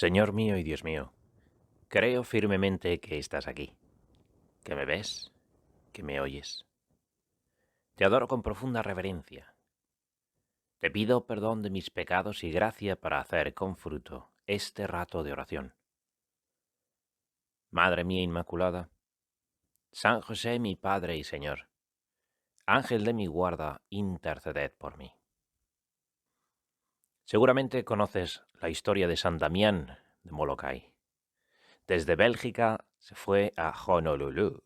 Señor mío y Dios mío, creo firmemente que estás aquí, que me ves, que me oyes. Te adoro con profunda reverencia. Te pido perdón de mis pecados y gracia para hacer con fruto este rato de oración. Madre mía Inmaculada, San José mi Padre y Señor, Ángel de mi guarda, interceded por mí. Seguramente conoces la historia de San Damián de Molokai. Desde Bélgica se fue a Honolulu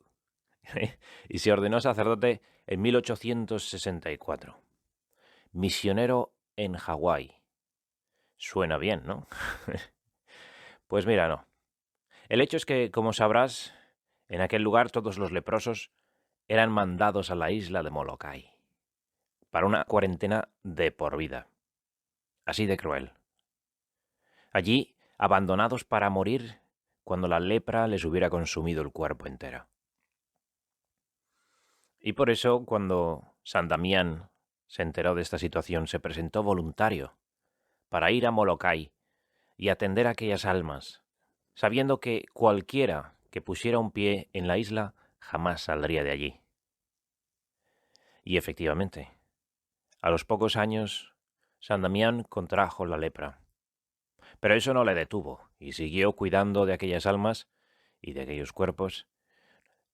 y se ordenó sacerdote en 1864. Misionero en Hawái. Suena bien, ¿no? Pues mira, no. El hecho es que, como sabrás, en aquel lugar todos los leprosos eran mandados a la isla de Molokai para una cuarentena de por vida. Así de cruel. Allí, abandonados para morir cuando la lepra les hubiera consumido el cuerpo entero. Y por eso, cuando San Damián se enteró de esta situación, se presentó voluntario para ir a Molokai y atender a aquellas almas, sabiendo que cualquiera que pusiera un pie en la isla jamás saldría de allí. Y efectivamente, a los pocos años, San Damián contrajo la lepra. Pero eso no le detuvo y siguió cuidando de aquellas almas y de aquellos cuerpos.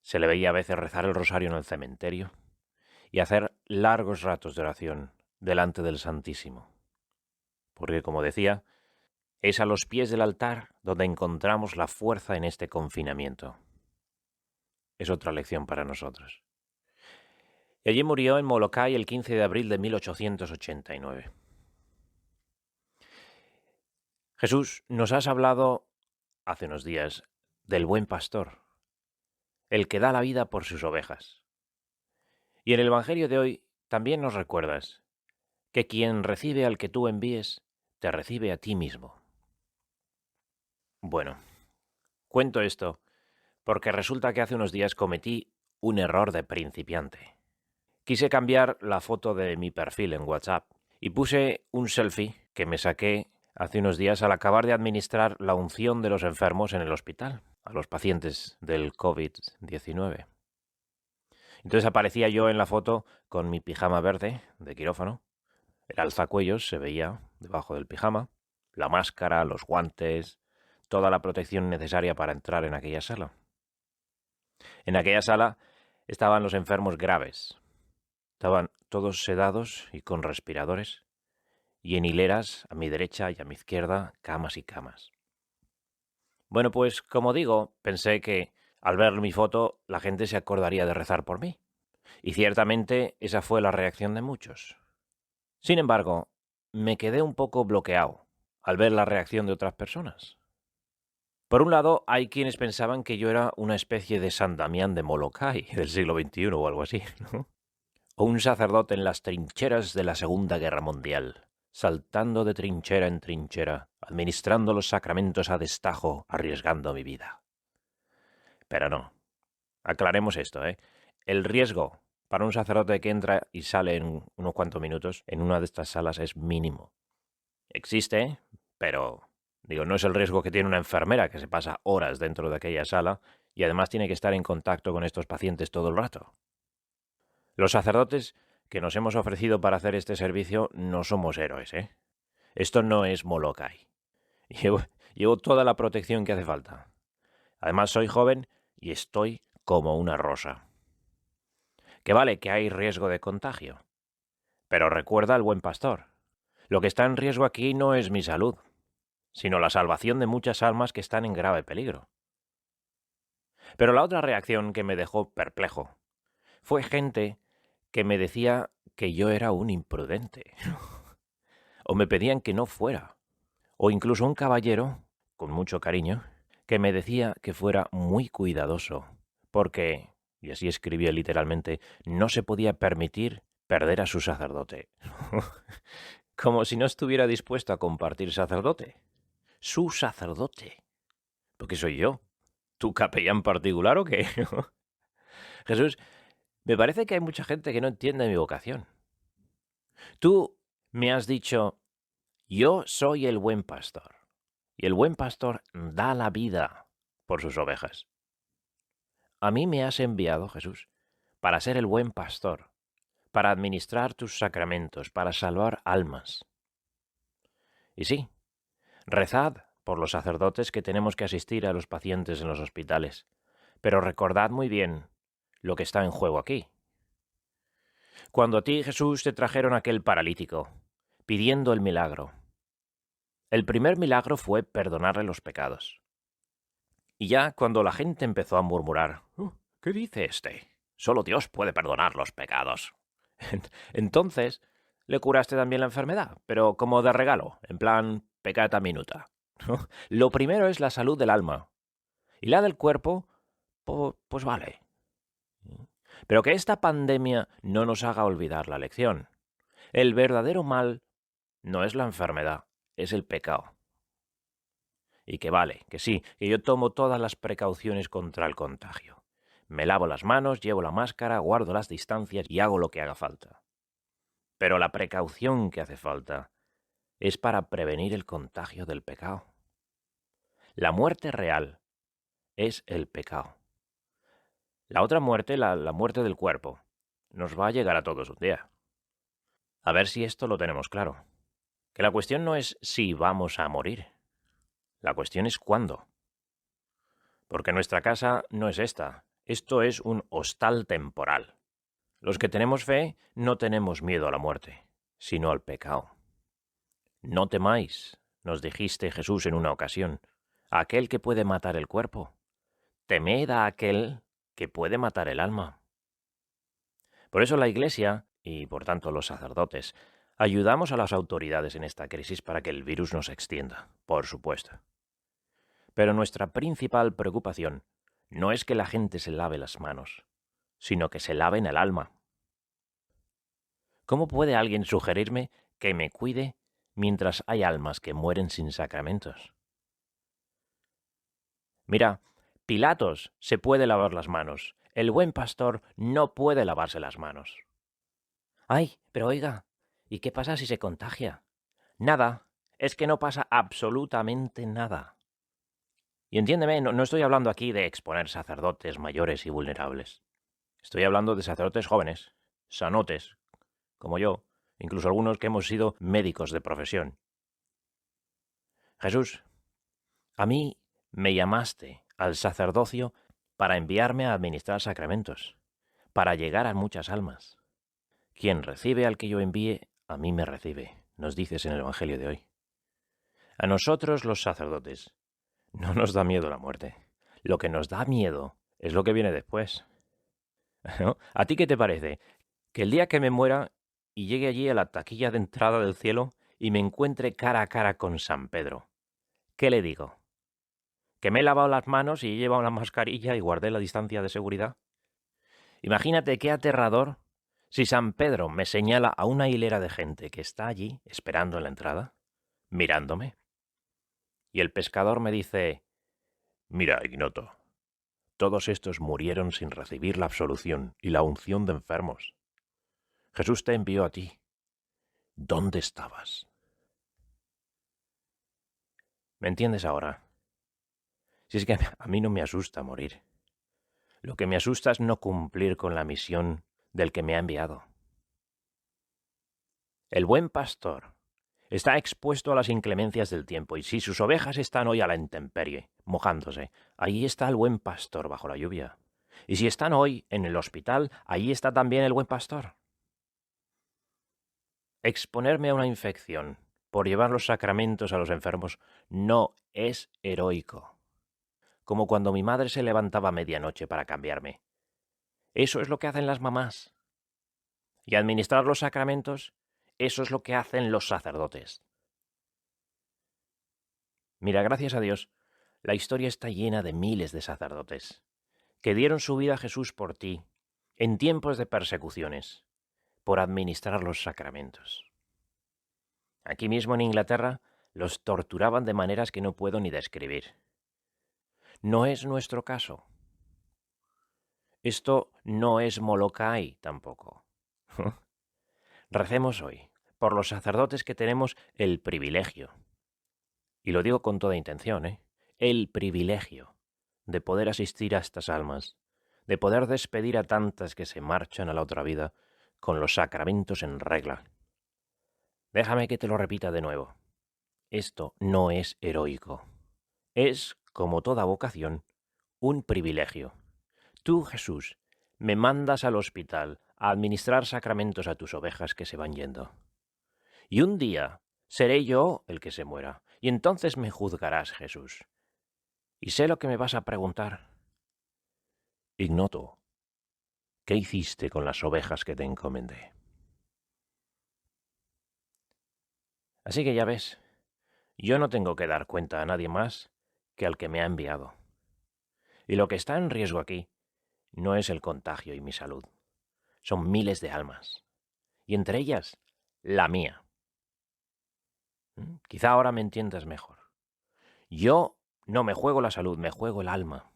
Se le veía a veces rezar el rosario en el cementerio y hacer largos ratos de oración delante del Santísimo. Porque, como decía, es a los pies del altar donde encontramos la fuerza en este confinamiento. Es otra lección para nosotros. Y allí murió en Molokai el 15 de abril de 1889. Jesús, nos has hablado hace unos días del buen pastor, el que da la vida por sus ovejas. Y en el Evangelio de hoy también nos recuerdas que quien recibe al que tú envíes, te recibe a ti mismo. Bueno, cuento esto porque resulta que hace unos días cometí un error de principiante. Quise cambiar la foto de mi perfil en WhatsApp y puse un selfie que me saqué hace unos días al acabar de administrar la unción de los enfermos en el hospital, a los pacientes del COVID-19. Entonces aparecía yo en la foto con mi pijama verde de quirófano, el alzacuellos se veía debajo del pijama, la máscara, los guantes, toda la protección necesaria para entrar en aquella sala. En aquella sala estaban los enfermos graves. Estaban todos sedados y con respiradores, y en hileras, a mi derecha y a mi izquierda, camas y camas. Bueno, pues como digo, pensé que al ver mi foto la gente se acordaría de rezar por mí. Y ciertamente esa fue la reacción de muchos. Sin embargo, me quedé un poco bloqueado al ver la reacción de otras personas. Por un lado, hay quienes pensaban que yo era una especie de San Damián de Molokai del siglo XXI o algo así, ¿no? O un sacerdote en las trincheras de la Segunda Guerra Mundial, saltando de trinchera en trinchera, administrando los sacramentos a destajo, arriesgando mi vida. Pero no. Aclaremos esto, ¿eh? El riesgo para un sacerdote que entra y sale en unos cuantos minutos en una de estas salas es mínimo. Existe, pero digo, no es el riesgo que tiene una enfermera que se pasa horas dentro de aquella sala y además tiene que estar en contacto con estos pacientes todo el rato. Los sacerdotes que nos hemos ofrecido para hacer este servicio no somos héroes, ¿eh? Esto no es Molokai. Llevo toda la protección que hace falta. Además soy joven y estoy como una rosa. Que vale que hay riesgo de contagio. Pero recuerda al buen pastor. Lo que está en riesgo aquí no es mi salud, sino la salvación de muchas almas que están en grave peligro. Pero la otra reacción que me dejó perplejo fue gente que me decía que yo era un imprudente, o me pedían que no fuera, o incluso un caballero, con mucho cariño, que me decía que fuera muy cuidadoso, porque, y así escribía literalmente, no se podía permitir perder a su sacerdote. Como si no estuviera dispuesto a compartir sacerdote. Su sacerdote. ¿Porque soy yo? ¿Tu capellán particular o qué? Jesús, me parece que hay mucha gente que no entiende mi vocación. Tú me has dicho, yo soy el buen pastor. y el buen pastor da la vida por sus ovejas. A mí me has enviado, Jesús, para ser el buen pastor, para administrar tus sacramentos, para salvar almas. Y sí, rezad por los sacerdotes que tenemos que asistir a los pacientes en los hospitales, pero recordad muy bien lo que está en juego aquí. Cuando a ti, Jesús, te trajeron aquel paralítico, pidiendo el milagro, el primer milagro fue perdonarle los pecados. Y ya cuando la gente empezó a murmurar, ¿qué dice este? Solo Dios puede perdonar los pecados. Entonces le curaste también la enfermedad, pero como de regalo, en plan peccata minuta. Lo primero es la salud del alma. Y la del cuerpo, pues vale. Pero que esta pandemia no nos haga olvidar la lección. El verdadero mal no es la enfermedad, es el pecado. Y que vale, que sí, que yo tomo todas las precauciones contra el contagio. Me lavo las manos, llevo la máscara, guardo las distancias y hago lo que haga falta. Pero la precaución que hace falta es para prevenir el contagio del pecado. La muerte real es el pecado. La otra muerte, la muerte del cuerpo, nos va a llegar a todos un día. A ver si esto lo tenemos claro. Que la cuestión no es si vamos a morir. La cuestión es cuándo. Porque nuestra casa no es esta. Esto es un hostal temporal. Los que tenemos fe no tenemos miedo a la muerte, sino al pecado. No temáis, nos dijiste Jesús en una ocasión, a aquel que puede matar el cuerpo. Temed a aquel que puede matar el alma. Por eso la Iglesia, y por tanto los sacerdotes, ayudamos a las autoridades en esta crisis para que el virus no se extienda, por supuesto. Pero nuestra principal preocupación no es que la gente se lave las manos, sino que se laven el alma. ¿Cómo puede alguien sugerirme que me cuide mientras hay almas que mueren sin sacramentos? Mira, Pilatos se puede lavar las manos. El buen pastor no puede lavarse las manos. Ay, pero oiga, ¿y qué pasa si se contagia? Nada, es que no pasa absolutamente nada. Y entiéndeme, no estoy hablando aquí de exponer sacerdotes mayores y vulnerables. Estoy hablando de sacerdotes jóvenes, sanotes, como yo, incluso algunos que hemos sido médicos de profesión. Jesús, a mí me llamaste al sacerdocio para enviarme a administrar sacramentos, para llegar a muchas almas. Quien recibe al que yo envíe, a mí me recibe, nos dices en el Evangelio de hoy. A nosotros los sacerdotes no nos da miedo la muerte. Lo que nos da miedo es lo que viene después. ¿No? ¿A ti qué te parece? Que el día que me muera y llegue allí a la taquilla de entrada del cielo y me encuentre cara a cara con San Pedro, ¿qué le digo? ¿Que me he lavado las manos y he llevado la mascarilla y guardé la distancia de seguridad? Imagínate qué aterrador si San Pedro me señala a una hilera de gente que está allí esperando en la entrada, mirándome. Y el pescador me dice, mira, Ignoto, todos estos murieron sin recibir la absolución y la unción de enfermos. Jesús te envió a ti. ¿Dónde estabas? ¿Me entiendes ahora? Si es que a mí no me asusta morir. Lo que me asusta es no cumplir con la misión del que me ha enviado. El buen pastor está expuesto a las inclemencias del tiempo, y si sus ovejas están hoy a la intemperie, mojándose, ahí está el buen pastor bajo la lluvia. Y si están hoy en el hospital, ahí está también el buen pastor. Exponerme a una infección por llevar los sacramentos a los enfermos no es heroico. Como cuando mi madre se levantaba a medianoche para cambiarme. Eso es lo que hacen las mamás. Y administrar los sacramentos, eso es lo que hacen los sacerdotes. Mira, gracias a Dios, la historia está llena de miles de sacerdotes que dieron su vida a Jesús por ti, en tiempos de persecuciones, por administrar los sacramentos. Aquí mismo en Inglaterra los torturaban de maneras que no puedo ni describir. No es nuestro caso. Esto no es Molokai tampoco. Recemos hoy por los sacerdotes que tenemos el privilegio y lo digo con toda intención, el privilegio de poder asistir a estas almas, de poder despedir a tantas que se marchan a la otra vida con los sacramentos en regla. Déjame que te lo repita de nuevo. Esto no es heroico. Es, como toda vocación, un privilegio. Tú, Jesús, me mandas al hospital a administrar sacramentos a tus ovejas que se van yendo. Y un día seré yo el que se muera, y entonces me juzgarás, Jesús. Y sé lo que me vas a preguntar. Ignoto, ¿qué hiciste con las ovejas que te encomendé? Así que ya ves, yo no tengo que dar cuenta a nadie más que al que me ha enviado. Y lo que está en riesgo aquí no es el contagio y mi salud. Son miles de almas. Y entre ellas, la mía. Quizá ahora me entiendas mejor. Yo no me juego la salud, me juego el alma.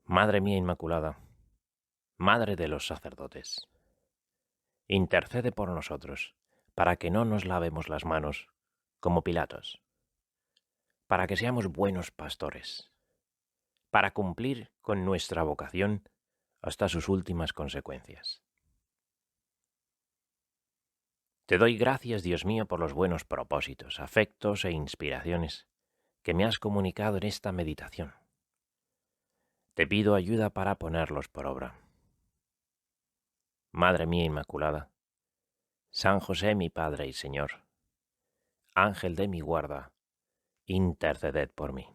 Madre mía Inmaculada, Madre de los sacerdotes, intercede por nosotros para que no nos lavemos las manos como Pilatos, para que seamos buenos pastores, para cumplir con nuestra vocación hasta sus últimas consecuencias. Te doy gracias, Dios mío, por los buenos propósitos, afectos e inspiraciones que me has comunicado en esta meditación. Te pido ayuda para ponerlos por obra. Madre mía Inmaculada, San José mi Padre y Señor, Ángel de mi guarda, interceded por mí.